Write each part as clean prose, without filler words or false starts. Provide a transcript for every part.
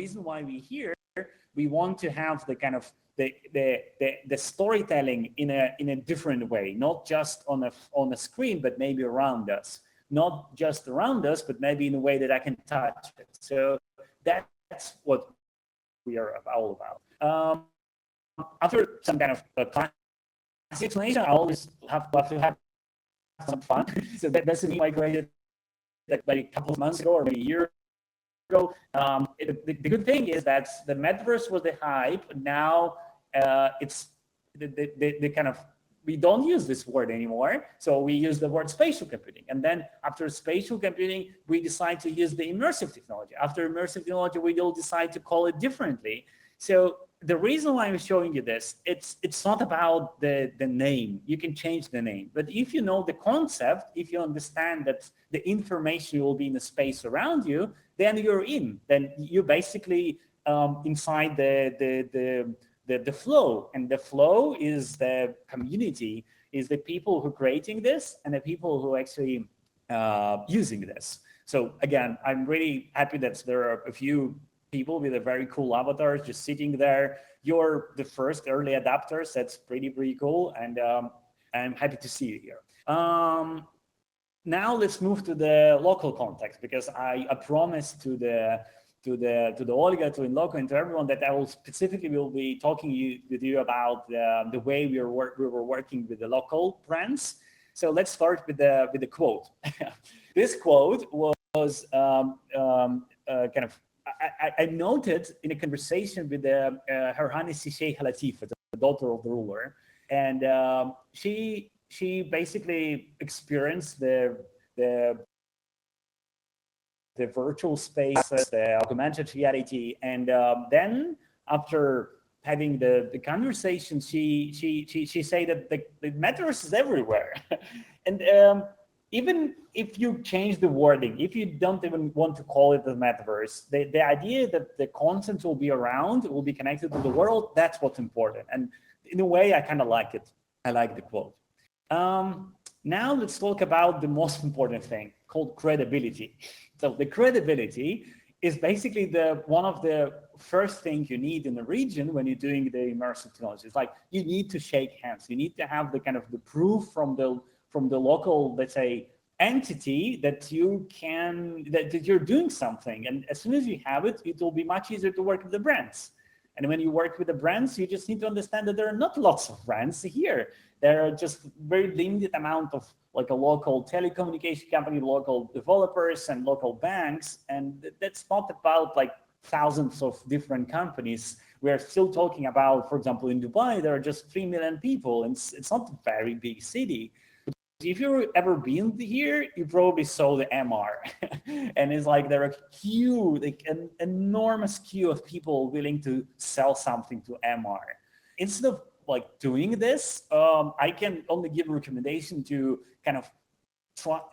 reason why we're here, we want to have the kind of the storytelling in a different way, not just on a screen, but maybe around us. Not just around us, but maybe in a way that I can touch it. So that's what we are all about. After some kind of classic explanation, I always have to have some fun. So that's the migrated like a couple of months ago or maybe a year ago. The good thing is that the metaverse was the hype. Now it's the kind of, we don't use this word anymore. So we use the word spatial computing. And then after spatial computing, we decide to use the immersive technology. After immersive technology, we will decide to call it differently. So the reason why I'm showing you this, it's not about the name. You can change the name. But if you know the concept, if you understand that the information will be in the space around you, then you're in. Then you basically inside the flow, and the flow is the community, is the people who creating this and the people who actually using this. So again, I'm really happy that there are a few people with a very cool avatars just sitting there. You're the first early adapters. That's pretty cool, and I'm happy to see you here. Now let's move to the local context, because I promised to the Olga, to Inloco, and to everyone that I will specifically be talking with you about the way we were working with the local brands. So let's start with the quote. This quote was kind of, I noted in a conversation with Her Highness Sheikh Latifah, the daughter of the ruler, and she basically experienced the virtual spaces, the augmented reality, and then after having the conversation, she said that the metaverse is everywhere, and even if you change the wording, if you don't even want to call it the metaverse, the idea that the content will be around, will be connected to the world, that's what's important. And in a way, I kind of like it. I like the quote. Now let's talk about the most important thing, called credibility. So the credibility is basically one of the first things you need in the region when you're doing the immersive technology. It's like you need to shake hands. You need to have the kind of the proof from the local, let's say, entity that you're doing something. And as soon as you have it, it will be much easier to work with the brands. And when you work with the brands, you just need to understand that there are not lots of brands here. There are just very limited amount of like a local telecommunication company, local developers, and local banks. And that's not about like thousands of different companies. We are still talking about, for example, in Dubai, there are just 3 million people, and it's not a very big city. If you've ever been here, you probably saw the MR, and it's like there are an enormous queue of people willing to sell something to MR. Instead of like doing this, I can only give a recommendation to kind of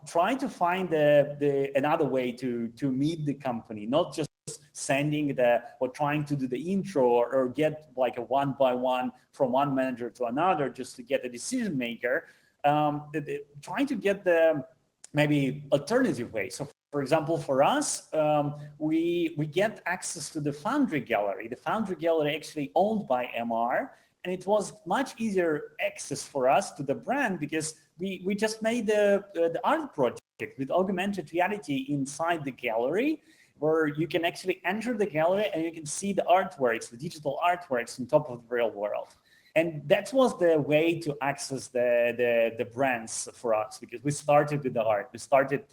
try to find another way to meet the company, not just sending or trying to do the intro or get like a one-by-one from one manager to another just to get a decision maker. Trying to get the maybe alternative way. So for example, for us, we get access to the Foundry Gallery. The Foundry Gallery actually owned by MR, and it was much easier access for us to the brand because we just made the art project with augmented reality inside the gallery, where you can actually enter the gallery and you can see the artworks, the digital artworks on top of the real world. And that was the way to access the brands for us, because we started with the art. We started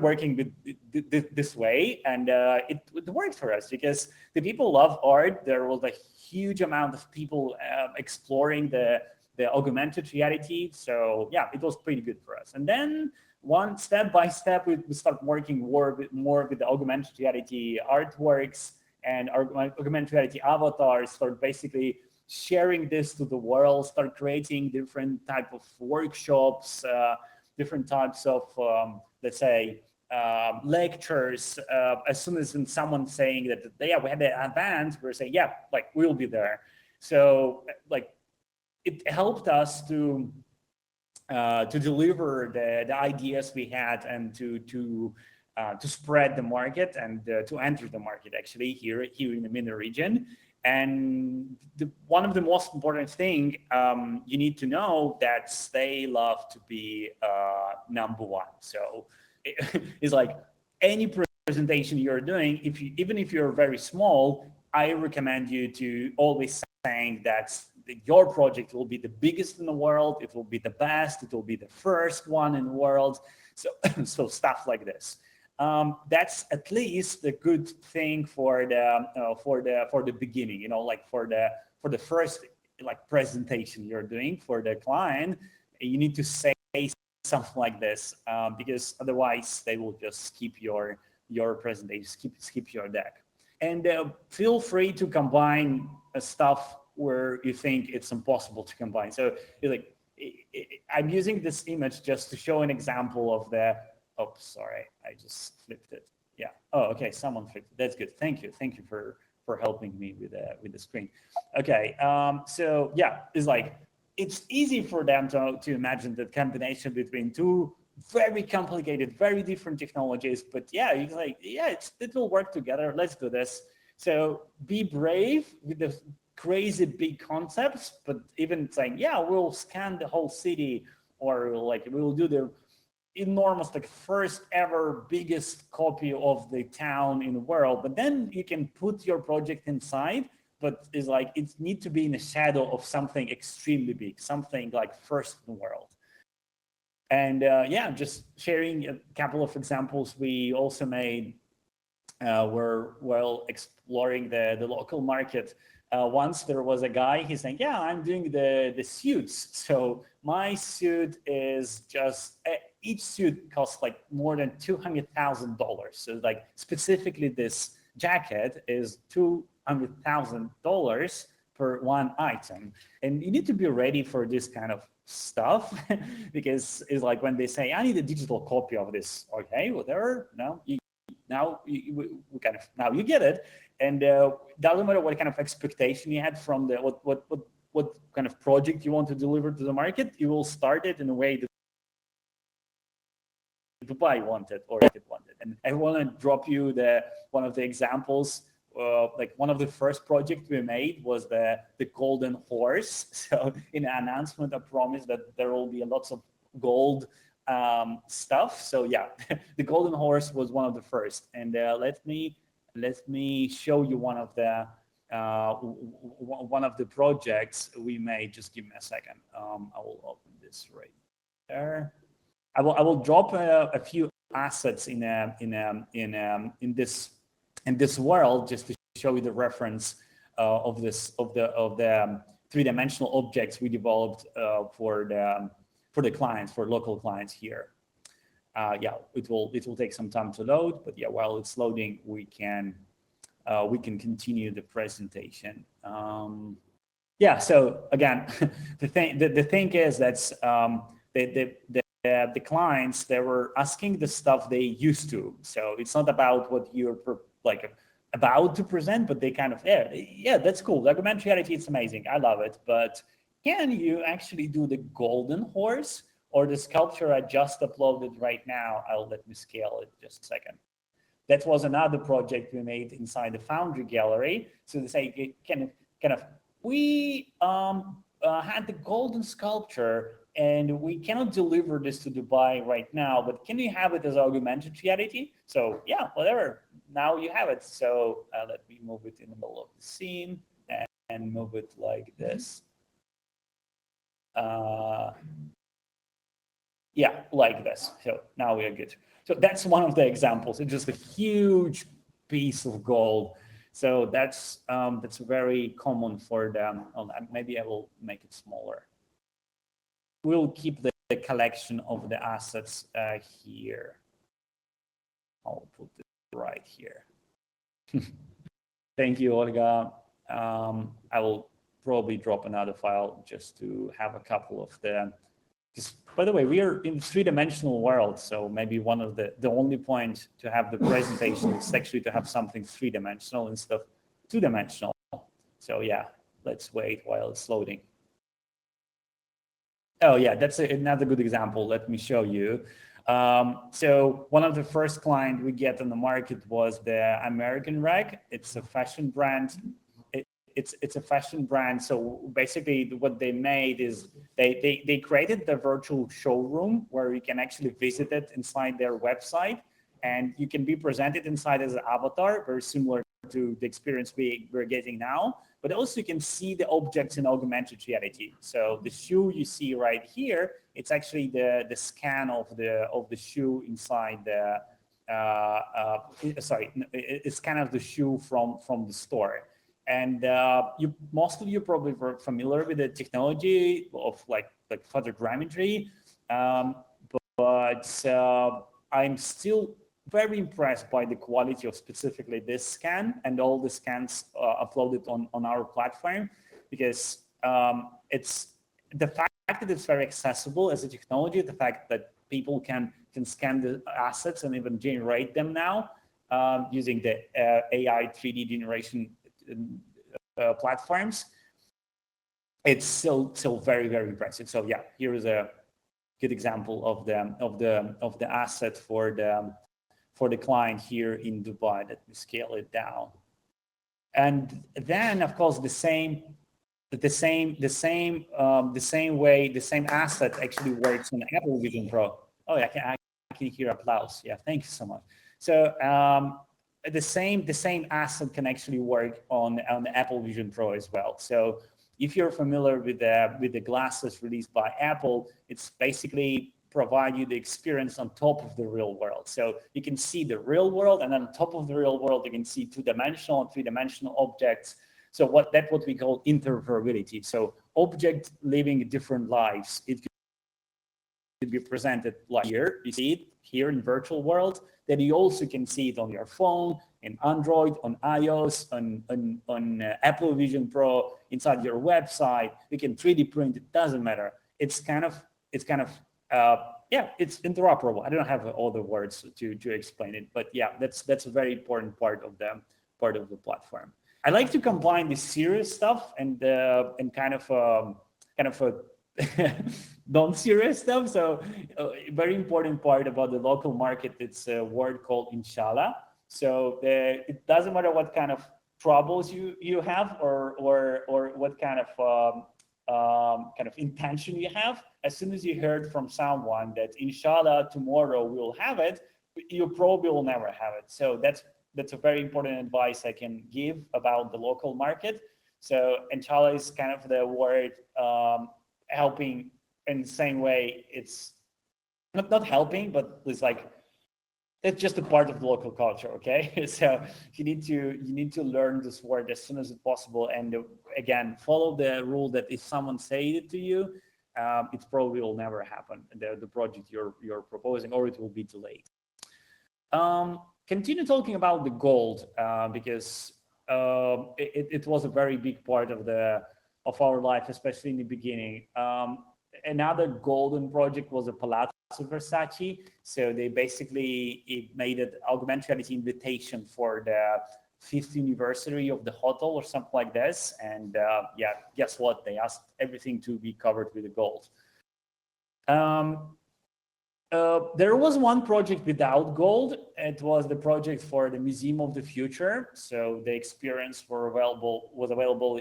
working with this way, and it worked for us because the people love art. There was a huge amount of people exploring the augmented reality. So yeah, it was pretty good for us. And then one step by step, we start working more with the augmented reality artworks. And our augmented reality avatars, start basically sharing this to the world, start creating different type of workshops, different types of, let's say, lectures. As soon as someone saying that, yeah, we had an event, we're saying, yeah, like we'll be there. So like it helped us to deliver the ideas we had and to to spread the market and to enter the market actually here in the MENA region. And one of the most important thing you need to know that they love to be number one. So it's like any presentation you're doing, even if you're very small, I recommend you to always saying that your project will be the biggest in the world, it will be the best, it will be the first one in the world. So, so stuff like this. That's at least a good thing for the beginning, you know, like for the first like presentation you're doing for the client. You need to say something like this because otherwise they will just skip your presentation, skip your deck. And feel free to combine stuff where you think it's impossible to combine. So like I'm using this image just to show an example of the. Oh, sorry, I just flipped it. Yeah. Oh, okay. Someone flipped it. That's good. Thank you. Thank you for helping me with the screen. Okay. So yeah, it's like it's easy for them to imagine the combination between two very complicated, very different technologies. But yeah, it's like it will work together. Let's do this. So be brave with the crazy big concepts, but even saying, yeah, we'll scan the whole city, or like we'll do the enormous, like first ever biggest copy of the town in the world, but then you can put your project inside, but it's like it needs to be in the shadow of something extremely big, something like first in the world. And yeah, just sharing a couple of examples we also made were while exploring the local market. Once there was a guy, he's saying, yeah, I'm doing the suits. So my suit is just, each suit costs like more than $200,000. So like specifically this jacket is $200,000 per one item. And you need to be ready for this kind of stuff because it's like when they say, I need a digital copy of this. Okay, whatever, no, now you get it. And doesn't matter what kind of expectation you had from the what kind of project you want to deliver to the market, you will start it in a way that Dubai wanted or it wanted. And I want to drop you one of the examples. Like one of the first projects we made was the golden horse. So in the announcement, I promised that there will be lots of gold stuff. So yeah, the golden horse was one of the first. And let me show you one of the projects we made. Just give me a second. I will open this right there. I will drop a few assets in this world just to show you the reference of the three-dimensional objects we developed for the clients, for local clients here. Yeah, it will take some time to load, but yeah, while it's loading, we can continue the presentation. Yeah, so again, the thing is that the clients, they were asking the stuff they used to. So it's not about what you're like about to present, but they kind of, yeah, that's cool. The augmented reality, it's amazing. I love it. But can you actually do the golden horse or the sculpture I just uploaded right now? Let me scale it just a second. That was another project we made inside the Foundry Gallery. So they say, we had the golden sculpture and we cannot deliver this to Dubai right now, but can you have it as augmented reality? So yeah, whatever, now you have it. So let me move it in the middle of the scene and move it like this. Yeah, like this. So now we are good. So that's one of the examples. It's just a huge piece of gold. So that's very common for them. Maybe I will make it smaller. We'll keep the collection of the assets here. I'll put it right here. Thank you, Olga. I will probably drop another file just to have a couple of the. By the way, we are in three-dimensional world, so maybe one of the only point to have the presentation is actually to have something three-dimensional instead of two-dimensional. So yeah, let's wait while it's loading. Oh yeah, that's another good example. Let me show you. So one of the first clients we get on the market was the American Rag. It's a fashion brand. It's a fashion brand. So basically what they made is they created the virtual showroom where you can actually visit it inside their website, and you can be presented inside as an avatar, very similar to the experience we're getting now. But also you can see the objects in augmented reality. So the shoe you see right here, it's actually the scan of the shoe inside the it's kind of the shoe from the store. And most of you probably were familiar with the technology of like photogrammetry, but I'm still very impressed by the quality of specifically this scan and all the scans uploaded on our platform, because it's the fact that it's very accessible as a technology, the fact that people can scan the assets and even generate them now using the AI 3D generation platforms. It's still very, very impressive. So yeah, here is a good example of the asset for the client here in Dubai. Let me scale it down. And then of course the same asset actually works on Apple Vision Pro. Oh yeah, I can hear applause. Yeah, thank you so much. So the same asset can actually work on the Apple Vision Pro as well. So if you're familiar with the glasses released by Apple, it's basically provide you the experience on top of the real world. So you can see the real world, and on top of the real world, you can see two-dimensional and three-dimensional objects. So what we call interoperability. So objects living different lives. It could be presented like here. You see it here in virtual world. Then you also can see it on your phone, in Android, on iOS, on Apple Vision Pro, inside your website. You can 3D print. It doesn't matter. It's interoperable. I don't have all the words to explain it, but yeah, that's a very important part of the platform. I like to combine the serious stuff and kind of a non-serious stuff. So a very important part about the local market, it's a word called inshallah. So it doesn't matter what kind of troubles you have or what kind of intention you have. As soon as you heard from someone that inshallah tomorrow we'll have it, you probably will never have it. So that's a very important advice I can give about the local market. So inshallah is kind of the word helping in the same way. It's not helping, but it's like it's just a part of the local culture. Okay, so you need to learn this word as soon as possible, and again follow the rule that if someone says it to you, it probably will never happen. The project you're proposing, or it will be delayed. Continue talking about the gold because it was a very big part of our life, especially in the beginning. Another golden project was a Palazzo Versace. So they basically made an augmented reality invitation for the 50th anniversary of the hotel or something like this. And yeah, guess what? They asked everything to be covered with the gold. There was one project without gold. It was the project for the Museum of the Future. So the experience was available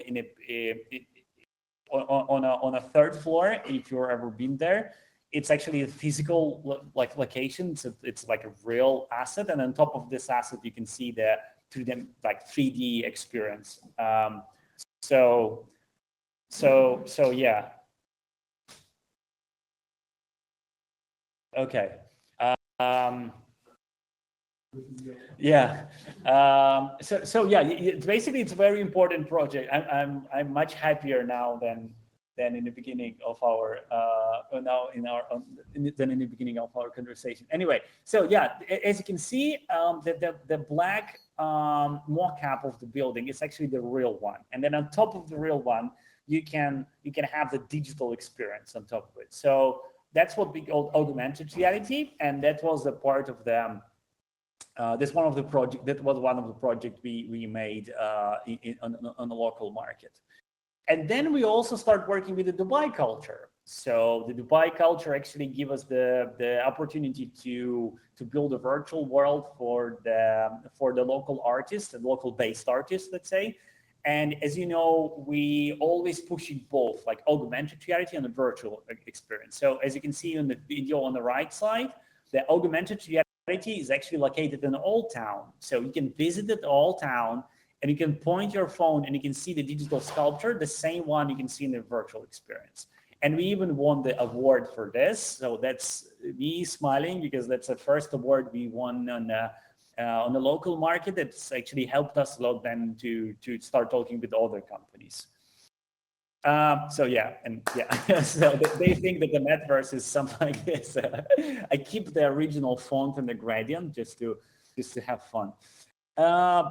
on a third floor. If you've ever been there, it's actually a physical location. So it's like a real asset, and on top of this asset, you can see the 3D experience. So yeah. Okay. Yeah. So yeah. Basically, it's a very important project. I'm much happier now than in the beginning of our than in the beginning of our conversation. Anyway, so yeah, as you can see, the black mock-up of the building is actually the real one, and then on top of the real one, you can have the digital experience on top of it. So that's what we call augmented reality, and that was a part of the. That was one of the projects we made on the local market. And then we also start working with the Dubai culture. So the Dubai culture actually give us the opportunity to build a virtual world for the local artists and local based artists, let's say. And as you know, we always pushing both, like augmented reality and the virtual experience. So as you can see in the video on the right side, the augmented reality is actually located in Old Town. So you can visit the Old Town and you can point your phone and you can see the digital sculpture, the same one you can see in the virtual experience. And we even won the award for this. So that's me smiling because that's the first award we won on the local market. That's actually helped us a lot then to start talking with other companies. So yeah, so they think that the metaverse is something like this. I keep the original font and the gradient just to have fun. I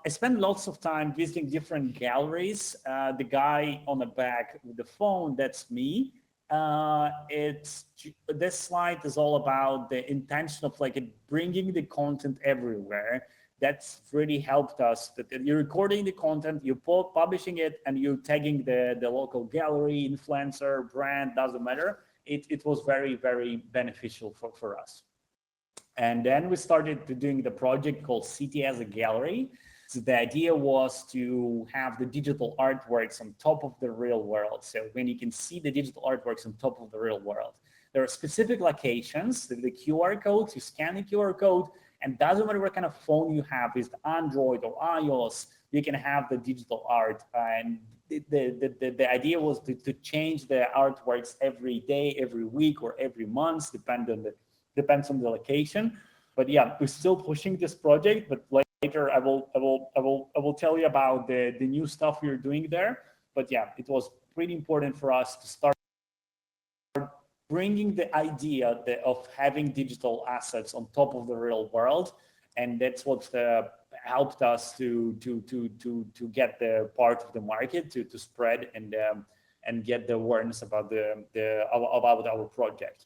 spend lots of time visiting different galleries. The guy on the back with the phone, that's me. This slide is all about the intention of like bringing the content everywhere. That's really helped us. That you're recording the content, you're publishing it, and you're tagging the local gallery, influencer, brand, doesn't matter. It was very, very beneficial for us. And then we started doing the project called City as a Gallery. So the idea was to have the digital artworks on top of the real world. So when you can see the digital artworks on top of the real world, there are specific locations, the QR codes, you scan the QR code, and doesn't matter what kind of phone you have, is it Android or iOS, you can have the digital art. And the idea was to change the artworks every day, every week, or every month, depends on the location. But yeah, we're still pushing this project, but later I will tell you about the new stuff we're doing there. But yeah, it was pretty important for us to start bringing the idea of having digital assets on top of the real world, and that's what helped us to get the part of the market to spread and get the awareness about about our project.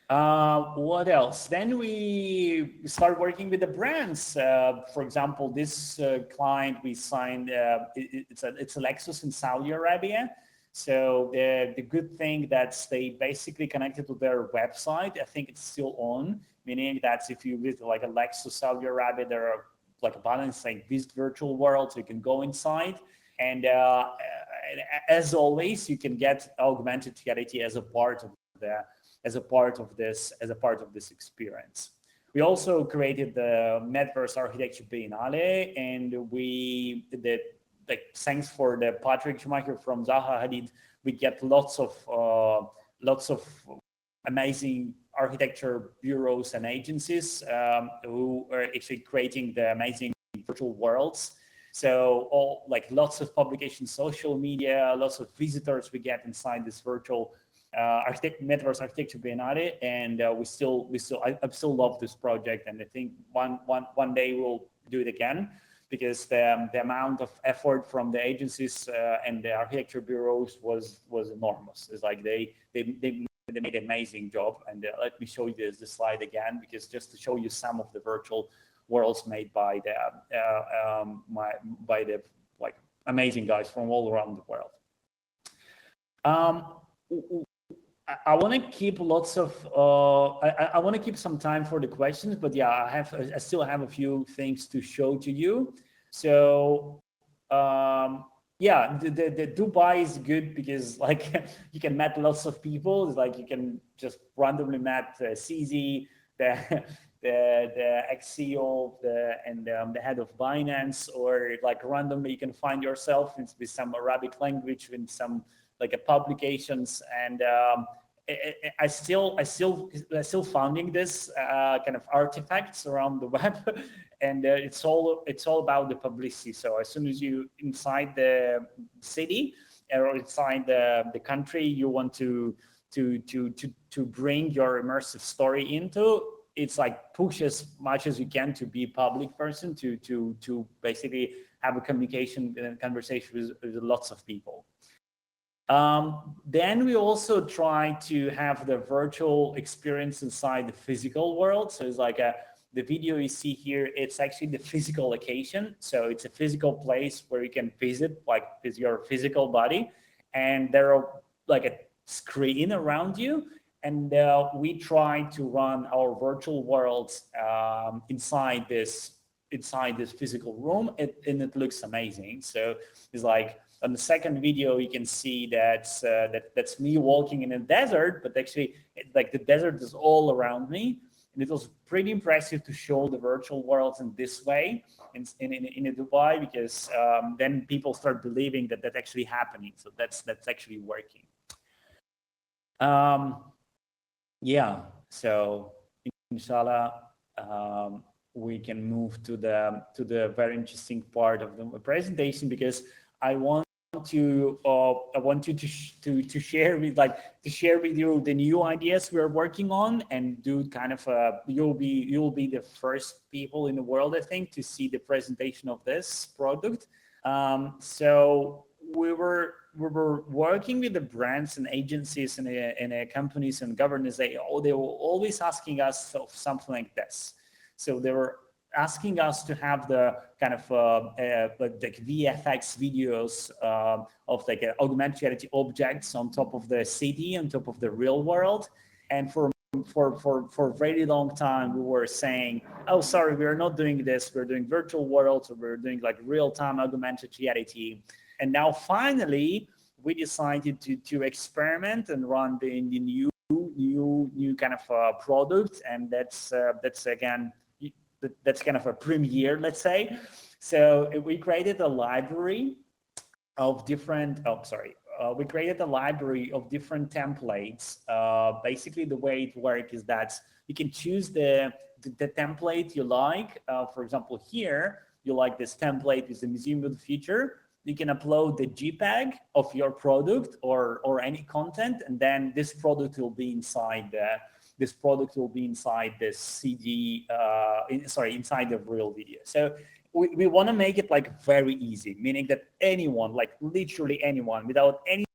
What else? Then we start working with the brands. For example, this client we signed, it's a Lexus in Saudi Arabia. So the good thing that they basically connected to their website. I think it's still on, meaning that if you visit like a Lexus Saudi Arabia, there are like a button saying visit virtual world, so you can go inside. And as always, you can get augmented reality as a part of this experience. We also created the Metaverse Architecture Biennale, and we did, like, thanks for the Patrick Schumacher from Zaha Hadid, we get lots of amazing architecture bureaus and agencies who are actually creating the amazing virtual worlds. So lots of publications, social media, lots of visitors we get inside this virtual Metaverse Architecture Biennale, and I still love this project, and I think one day we'll do it again, because the amount of effort from the agencies and the architecture bureaus was enormous. It's like they made an amazing job, and let me show you the slide again, because just to show you some of the virtual worlds made by the amazing guys from all around the world. I want to keep I want to keep some time for the questions, but yeah, I still have a few things to show to you. So the Dubai is good because you can meet lots of people. It's like you can just randomly meet CZ, the ex-CEO and the head of Binance, or randomly you can find yourself with some Arabic language in some publications, and I still finding this kind of artifacts around the web, and it's all about the publicity. So as soon as you inside the city or inside the country you want to bring your immersive story into, it's push as much as you can to be a public person, to basically have a communication and conversation with lots of people. Then we also try to have the virtual experience inside the physical world. So it's the video you see here, it's actually the physical location. So it's a physical place where you can visit with your physical body. And there are like a screen around you, and we try to run our virtual worlds inside this physical room, and it looks amazing. So it's like on the second video you can see that's me walking in a desert, but actually like the desert is all around me. And it was pretty impressive to show the virtual worlds in this way in Dubai, because then people start believing that that's actually happening. So that's actually working. Yeah, so inshallah, we can move to the very interesting part of the presentation, because I want you to share with you the new ideas we're working on, and do kind of you'll be the first people in the world, I think, to see the presentation of this product. So we were working with the brands and agencies and companies and governments. They were always asking us of something like this. So they were asking us to have the kind of like VFX videos of like augmented reality objects on top of the city, on top of the real world. And for a very long time, we were saying, oh, sorry, we're not doing this. We're doing virtual worlds, or we're doing like real-time augmented reality. And now finally, we decided to experiment and run the new kind of product. And that's again, that's kind of a premiere, let's say. So we created a library of different, we created a library of different templates. Basically, the way it works is that you can choose the template you like. For example, here, you like this template with the Museum of the Future. You can upload the JPEG of your product or any content, and then this product will be inside this CD, inside the real video. So we want to make it like very easy, meaning that anyone, like literally anyone, without any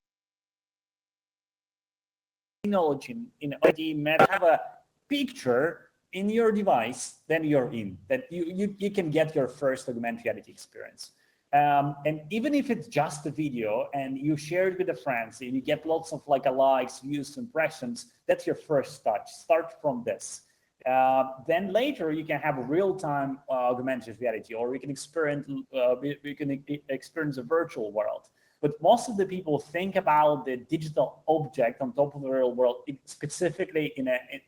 knowledge in ID, have a picture in your device, then you're in. That you can get your first augmented reality experience. And even if it's just a video and you share it with the friends and you get lots of like likes, views, impressions, that's your first touch. Start from this. Then later you can have a real-time augmented reality, or we can experience a virtual world. But most of the people think about the digital object on top of the real world, specifically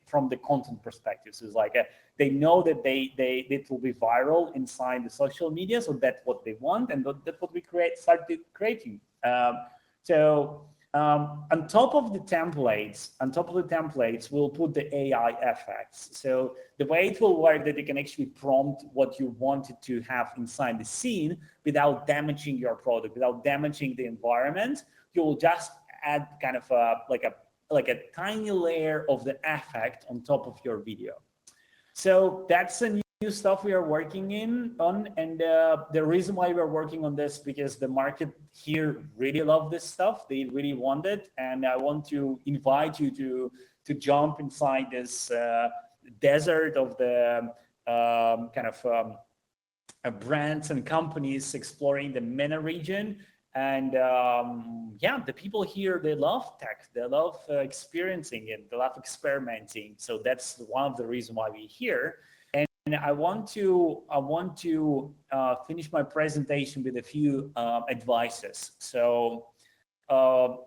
from the content perspective. So it's like they know that it will be viral inside the social media, so that's what they want, and that's what we started creating. On top of the templates, we'll put the AI effects. So the way it will work, that you can actually prompt what you wanted to have inside the scene without damaging your product, without damaging the environment. You will just add kind of like a tiny layer of the effect on top of your video. So that's a new stuff we are working on, and the reason why we're working on this, because the market here really love this stuff. They really want it, and I want to invite you to jump inside this desert of the brands and companies exploring the MENA region. And the people here, they love tech, they love experiencing it, they love experimenting. So that's one of the reasons why we're here. And I want to finish my presentation with a few advices. So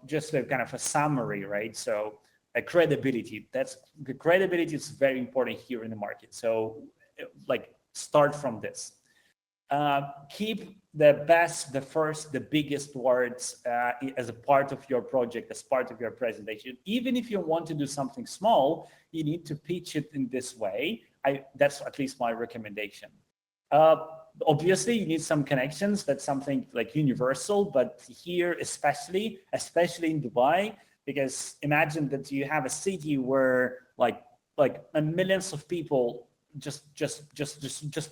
just a kind of a summary, right? So credibility. The credibility is very important here in the market. So like start from this. Keep the best, the first, the biggest words as a part of your project, as part of your presentation. Even if you want to do something small, you need to pitch it in this way. That's at least my recommendation. Obviously, you need some connections. That's something like universal, but here, especially in Dubai, because imagine that you have a city where like millions of people just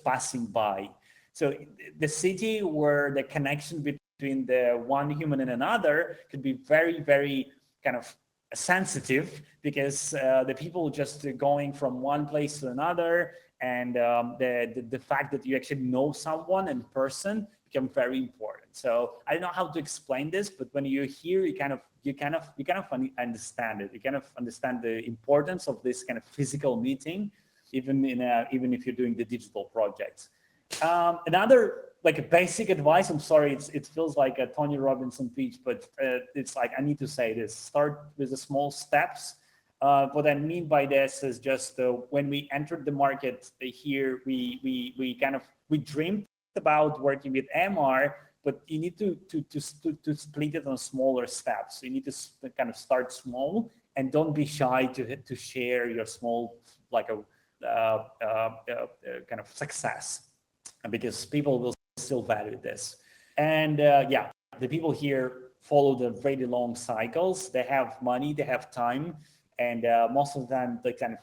passing by. So the city where the connection between the one human and another could be very, very kind of sensitive, because the people just going from one place to another, and the fact that you actually know someone in person become very important. So I don't know how to explain this, but when you're here, you kind of understand it. You kind of understand the importance of this kind of physical meeting, even if you're doing the digital projects. Another like a basic advice. I'm sorry, it feels like a Tony Robinson speech, but it's like I need to say this. Start with the small steps. What I mean by this is just when we entered the market here, we dreamed about working with MR, but you need to split it on smaller steps. So you need to kind of start small and don't be shy to share your small like a kind of success, because people will still value this. And yeah, the people here follow the really long cycles. They have money, they have time. And most of them, they kind of,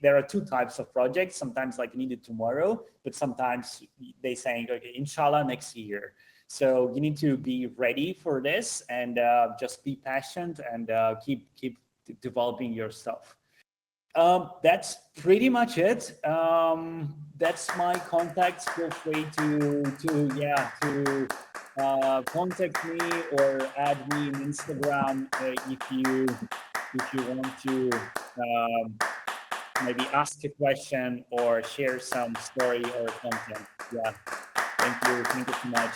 there are two types of projects. Sometimes like needed tomorrow, but sometimes they saying, okay, inshallah next year. So you need to be ready for this and just be patient and keep developing yourself. That's pretty much it. That's my contacts. Feel free to contact me or add me on Instagram if you want to maybe ask a question or share some story or content. Yeah, thank you so much.